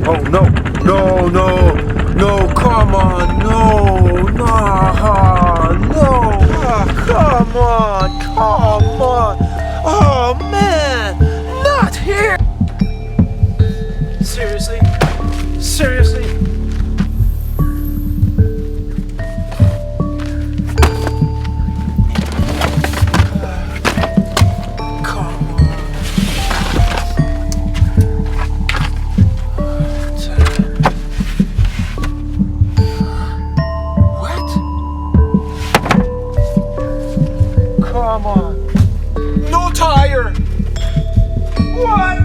Oh no, no, no, no, come on, no, no, no, come on, come on. Oh man, not here. Seriously? Seriously? Come on. No tire. What?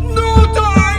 No tire.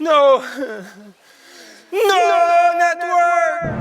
No! No, network!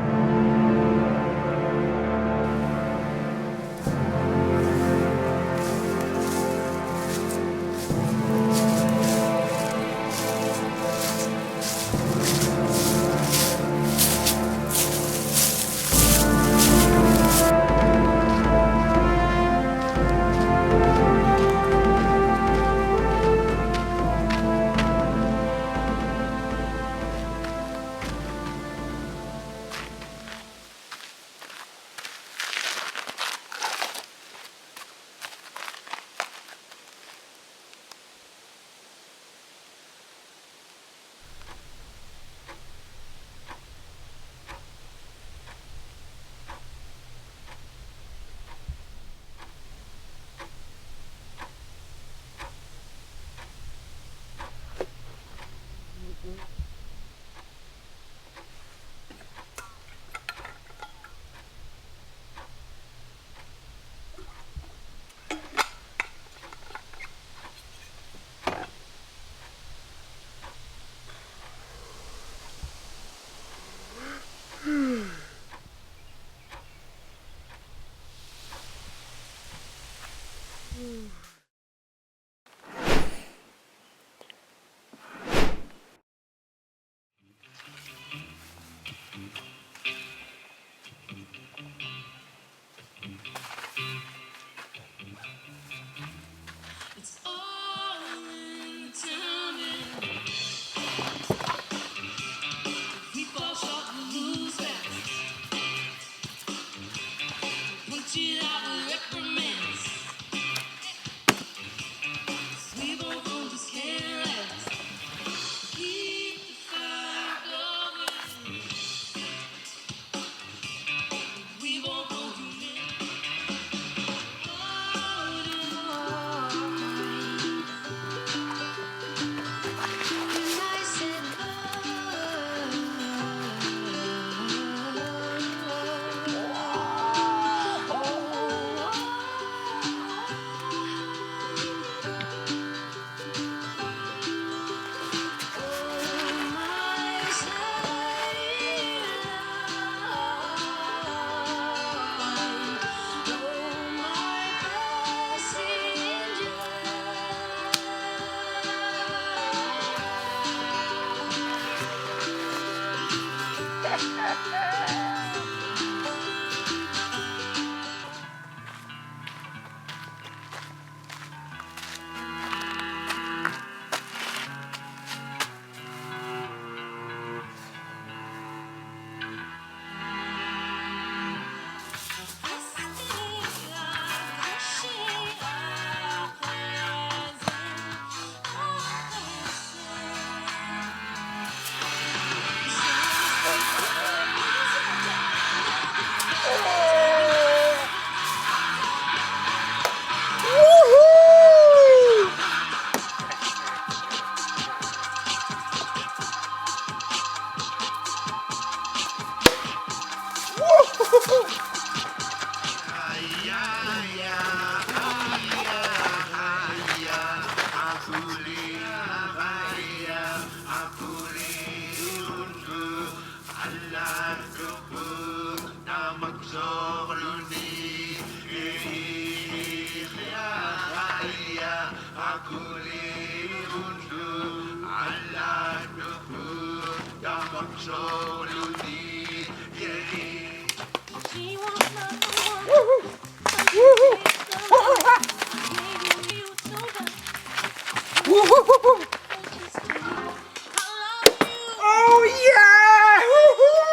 Oh yeah! Woohoo!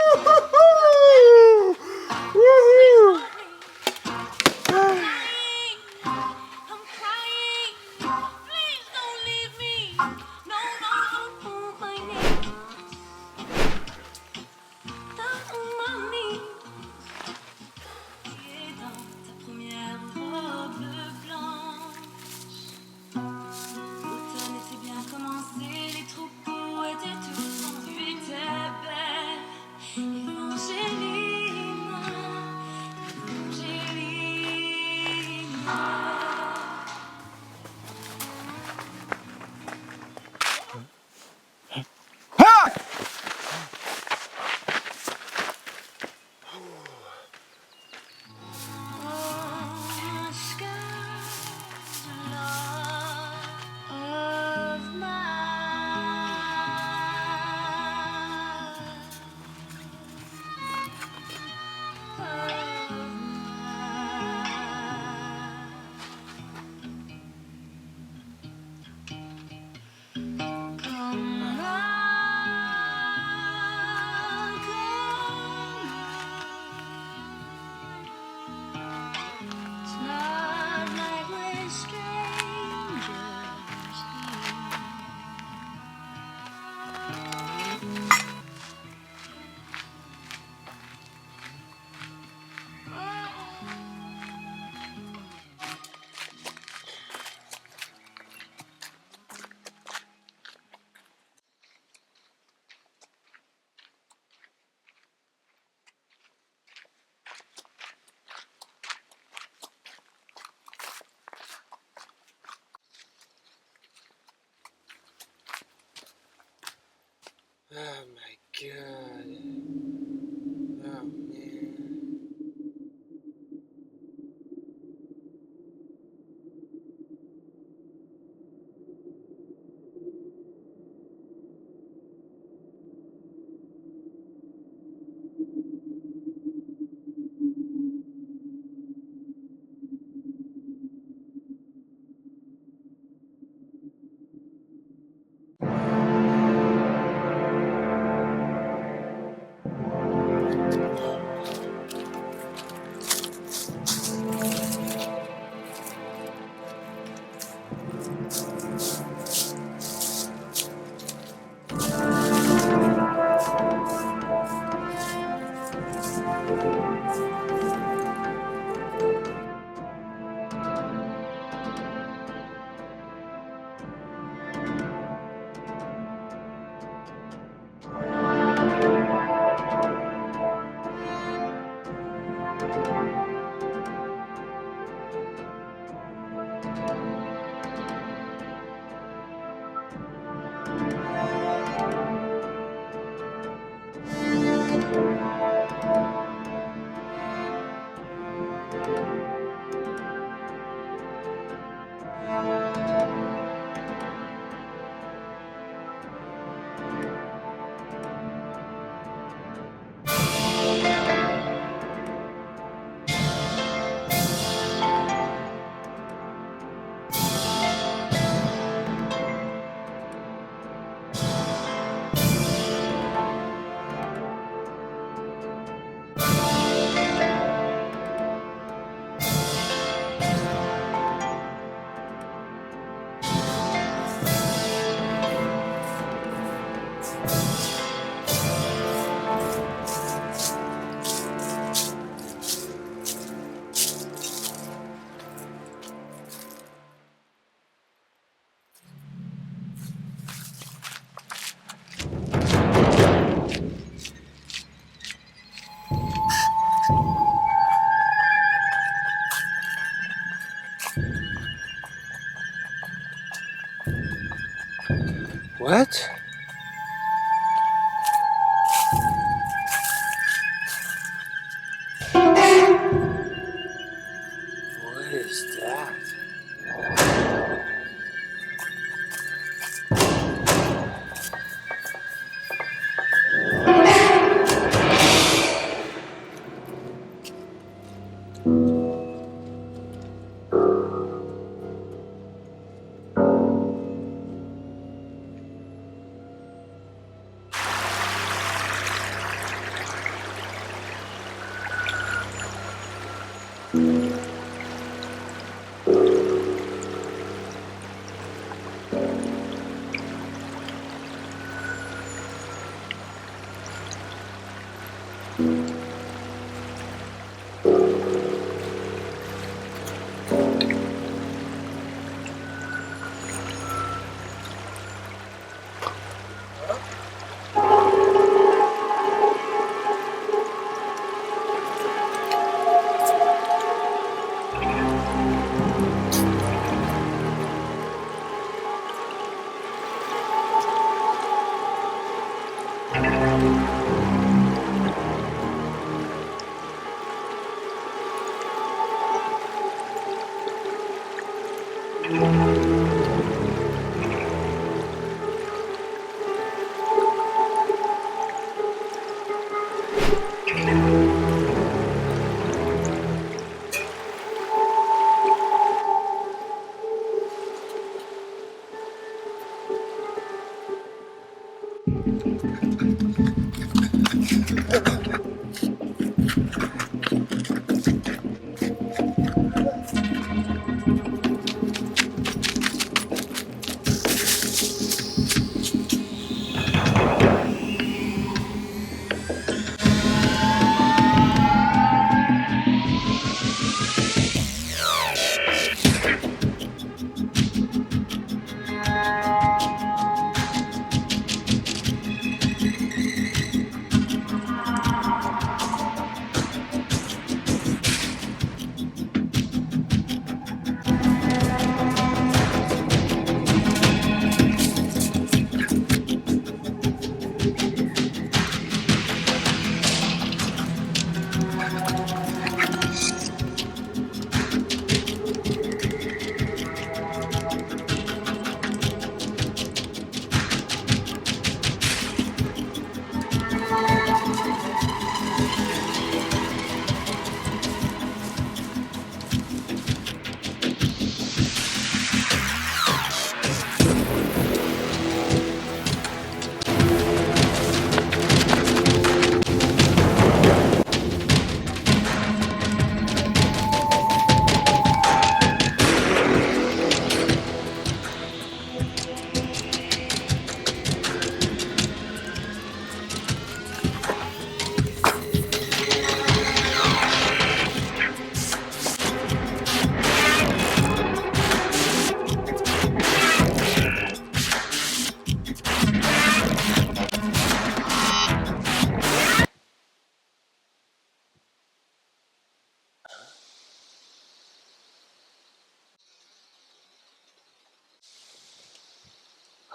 Oh my god. Oh man.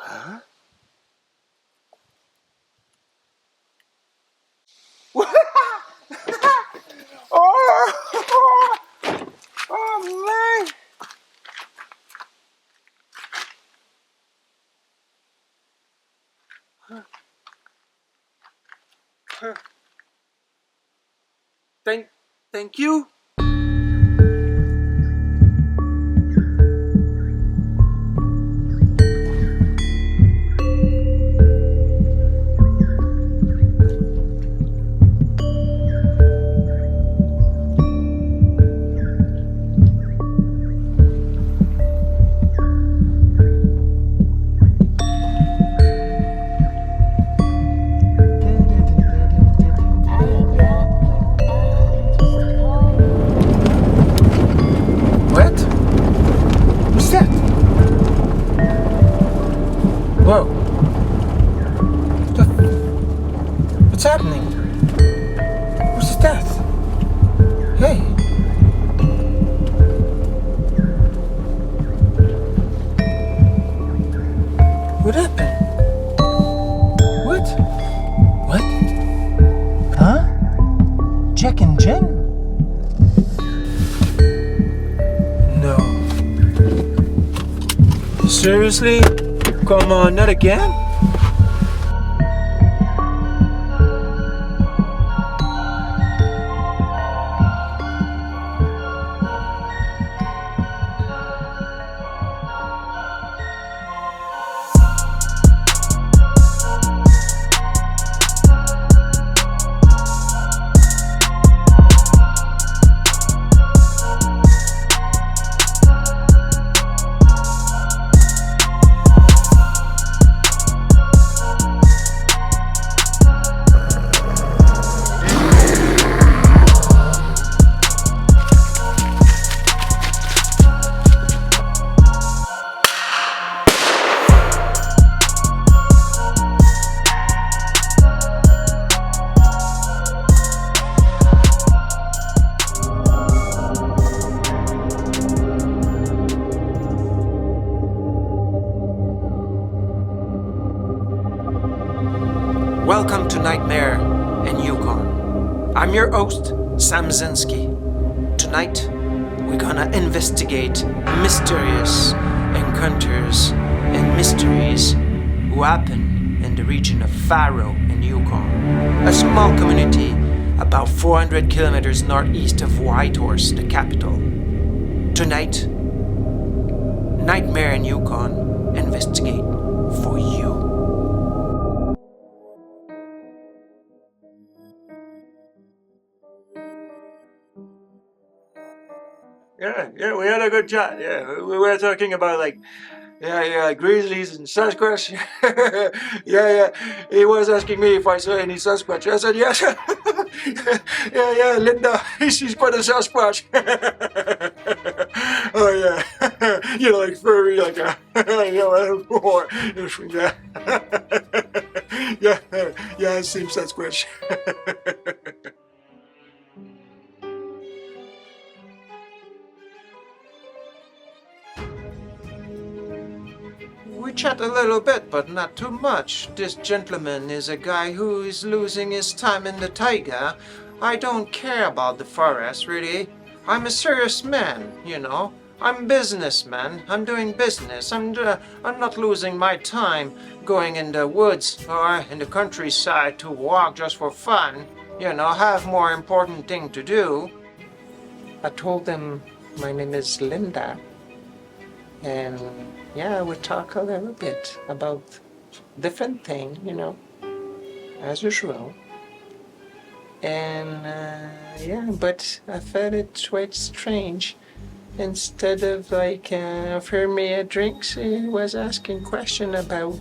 Huh? Oh, oh man. Thank you. What? What's that? Whoa. What's happening? What's that? Hey. What happened? What? What? Huh? Jack and Jen? No. Seriously? Come on, not again? Welcome to Nightmare in Yukon. I'm your host, Sam Zinski. Tonight, we're gonna investigate mysterious encounters and mysteries who happen in the region of Faro in Yukon, a small community about 400 kilometers northeast of Whitehorse, the capital. Tonight, Nightmare in Yukon investigate for you. Yeah, we had a good chat. Yeah, we were talking about grizzlies and Sasquatch. Yeah. He was asking me if I saw any Sasquatch. I said yes. Yeah, Linda, she's quite a Sasquatch. Oh yeah, like furry, like a, yeah, it seems Sasquatch. We chat a little bit, but not too much. This gentleman is a guy who is losing his time in the taiga. I don't care about the forest, really. I'm a serious man, I'm a businessman. I'm doing business. I'm not losing my time going in the woods or in the countryside to walk just for fun. Have more important thing to do. I told him my name is Linda. And yeah, we talk a little bit about different things, as usual. And but I found it quite strange. Instead of offering me a drink, he was asking question about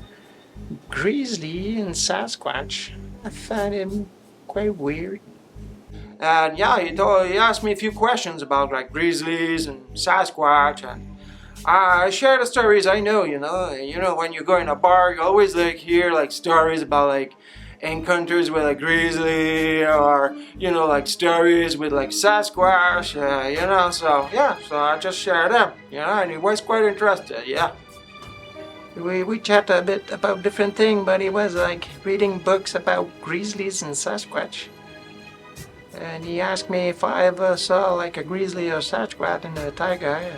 grizzly and Sasquatch. I found him quite weird. And yeah, he asked me a few questions about grizzlies and Sasquatch, and I share the stories I know, when you go in a bar, you always hear stories about encounters with a grizzly, or stories with Sasquatch, so I just share them, and he was quite interested, yeah. We chat a bit about different things, but he was reading books about grizzlies and Sasquatch. And he asked me if I ever saw a grizzly or Sasquatch in the taiga.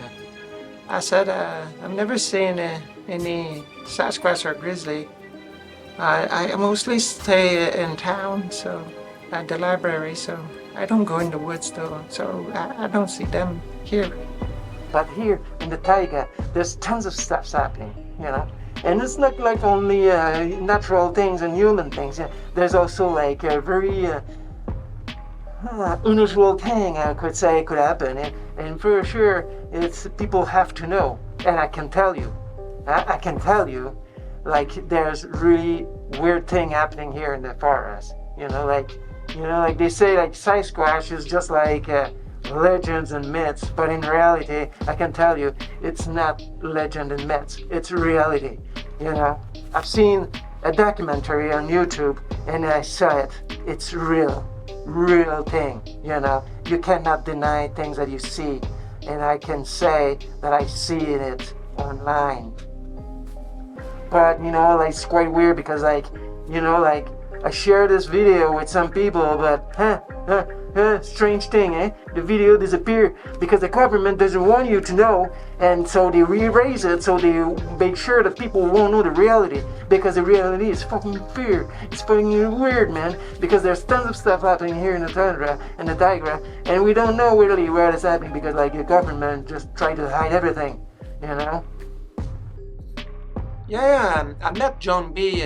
I said, I've never seen any Sasquatch or grizzly. I mostly stay in town, so at the library, so I don't go in the woods though, so I don't see them here. But here in the taiga, there's tons of stuff happening, And it's not only natural things and human things. There's also a very unusual thing could happen, and for sure it's people have to know, and I can tell you there's really weird thing happening here in the forest, they say Sasquatch is just legends and myths, but in reality I can tell you it's not legend and myths, it's reality. I've seen a documentary on YouTube and I saw it. It's real thing, you cannot deny things that you see, and I can say that I see it online. But it's quite weird because I share this video with some people, but strange thing, the video disappeared because the government doesn't want you to know, and so they re-erase it, so they make sure that people won't know the reality, because the reality is fucking fear. It's fucking weird, man, because there's tons of stuff happening here in the tundra and the taiga, and we don't know really where it's happening because the government just try to hide everything, Yeah, I met John B.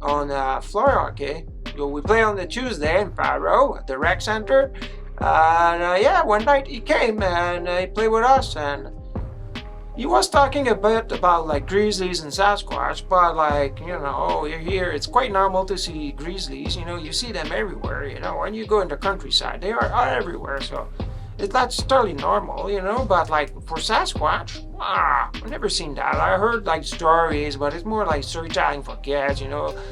On Florida, okay? We play on the Tuesday in Faro at the rec center. And one night he came and he played with us, and he was talking a bit about grizzlies and Sasquatch, but here it's quite normal to see grizzlies, you see them everywhere, when you go in the countryside, they are everywhere, so that's totally normal, but for Sasquatch, I've never seen that. I heard stories, but it's more storytelling for kids,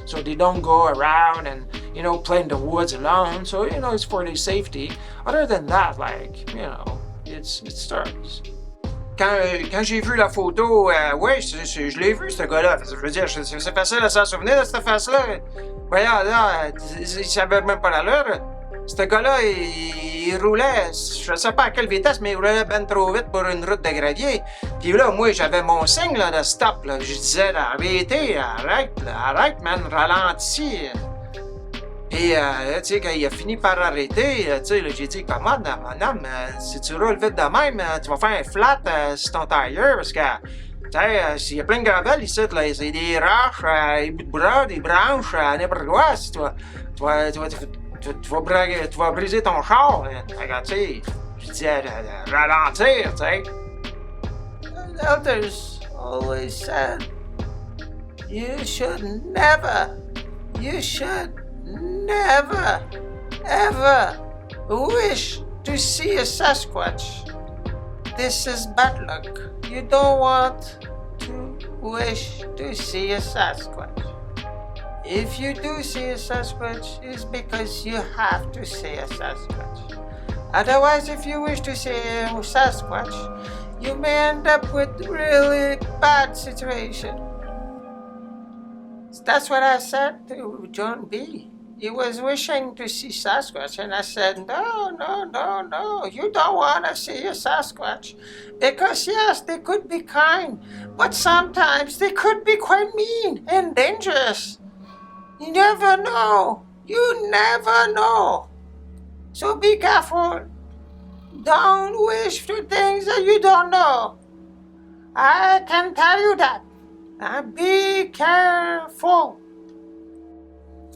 so they don't go around and, play in the woods alone, so, it's for their safety. Other than that, it's stories. quand j'ai vu la photo, ouais, je l'ai vu, ce gars-là. Je veux dire, c'est facile de s'en souvenir de cette face-là. Voyons, là, il savait même pas l'allure. Ce gars-là, il roulait, je sais pas à quelle vitesse, mais il roulait ben trop vite pour une route de gravier. Puis là, moi, j'avais mon signe là, de stop. Là. Je disais, arrêtez, arrête, arrête, man, ralentis. Et tu sais, quand il a fini par arrêter, tu sais, j'ai dit, comment, mon homme, si tu roules vite de même, tu vas faire un flat sur ton tailleur, parce que, tu sais, s'il y a plein de gravel ici, là, c'est des roches, des bouts de bras, des branches, n'importe quoi, si tu vas briser ton char. Regarde, tu sais, je disais, ralentir, tu sais. The elders always said, you should never, ever wish to see a Sasquatch. This is bad luck. You don't want to wish to see a Sasquatch. If you do see a Sasquatch, it's because you have to see a Sasquatch. Otherwise, if you wish to see a Sasquatch, you may end up with really bad situation. That's what I said to John B. He was wishing to see Sasquatch, and I said, no, you don't want to see a Sasquatch. Because yes, they could be kind, but sometimes they could be quite mean and dangerous. You never know. You never know. So be careful. Don't wish for things that you don't know. I can tell you that. Now be careful.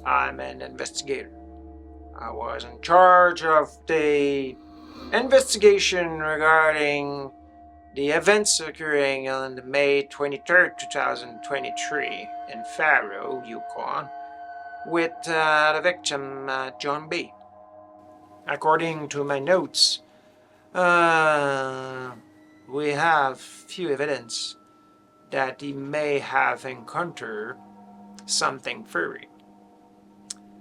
I'm an investigator. I was in charge of the investigation regarding the events occurring on May 23rd, 2023 in Faro, Yukon, with the victim, John B. According to my notes, we have few evidence that he may have encountered something furry.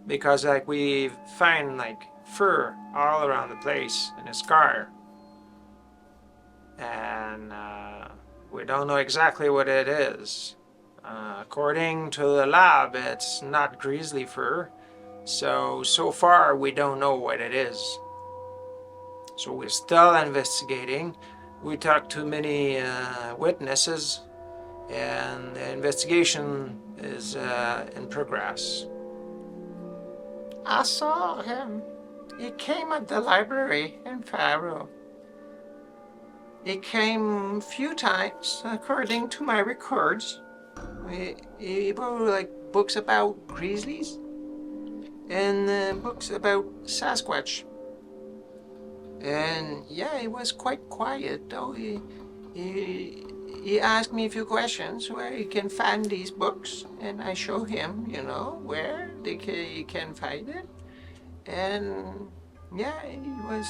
Because like we find like fur all around the place in his car. And we don't know exactly what it is. According to the lab, it's not grizzly fur. So far we don't know what it is. So we're still investigating. We talked to many witnesses, and the investigation is in progress. I saw him. He came at the library in Faro. He came a few times, according to my records. He wrote like books about grizzlies and books about Sasquatch. And yeah, he was quite quiet though. He asked me a few questions where he can find these books, and I show him, where he can find it. And yeah, he was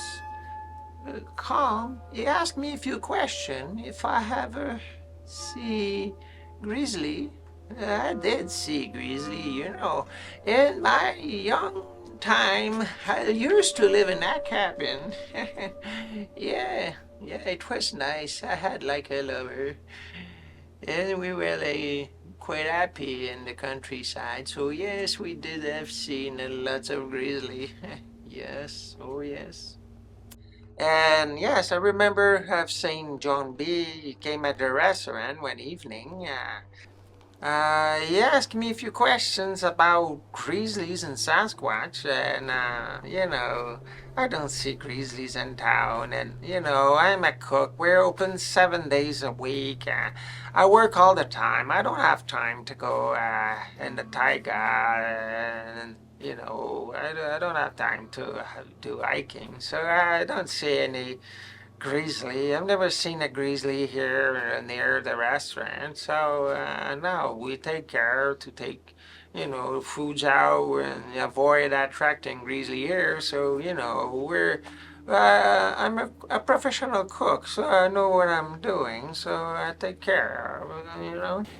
calm. He asked me a few questions if I ever see grizzly. I did see grizzly, in my young time. I used to live in that cabin. Yeah, it was nice. I had like a lover, and we were like quite happy in the countryside. So yes, we did have seen lots of grizzly. Yes, oh yes. And yes, I remember have seen John B. He came at the restaurant one evening. He asked me a few questions about grizzlies and Sasquatch, and I don't see grizzlies in town, and I'm a cook. We're open 7 days a week. I work all the time. I don't have time to go in the taiga, and I don't have time to do hiking, so I don't see any grizzly. I've never seen a grizzly here near the restaurant, so no, we take care to take foods out and avoid attracting grizzly here. So I'm a professional cook, so I know what I'm doing, so I take care.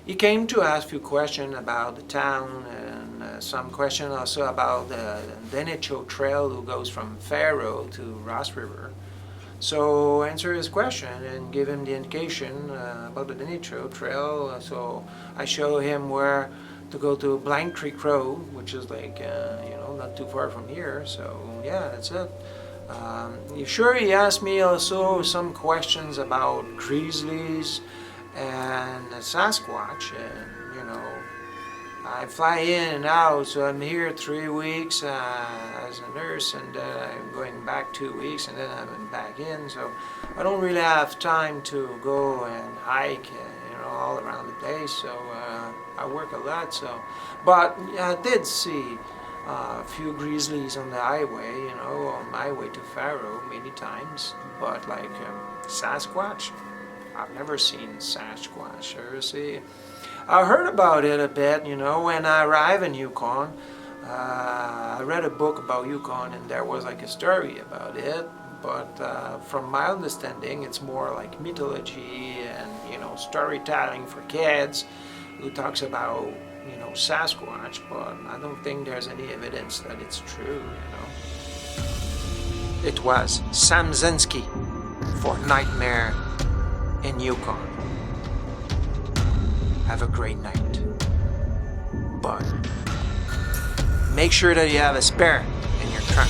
He came to ask a few questions about the town, and some questions also about the Denicho Trail who goes from Faro to Ross River. So answer his question and give him the indication about the Nitro Trail. So I show him where to go to Blind Creek Road, which is like, not too far from here. So yeah, that's it. He asked me also some questions about grizzlies and Sasquatch, and I fly in and out, so I'm here 3 weeks as a nurse, and then I'm going back 2 weeks, and then I'm back in. So I don't really have time to go and hike, all around the place. So I work a lot. So, but I did see a few grizzlies on the highway, on my way to Faro many times. But like Sasquatch, I've never seen Sasquatch. Seriously. I heard about it a bit, when I arrived in Yukon. I read a book about Yukon, and there was like a story about it. But from my understanding, it's more like mythology and storytelling for kids who talks about Sasquatch. But I don't think there's any evidence that it's true. It was Sam Zensky for Nightmare in Yukon. Have a great night. But make sure that you have a spare in your trunk.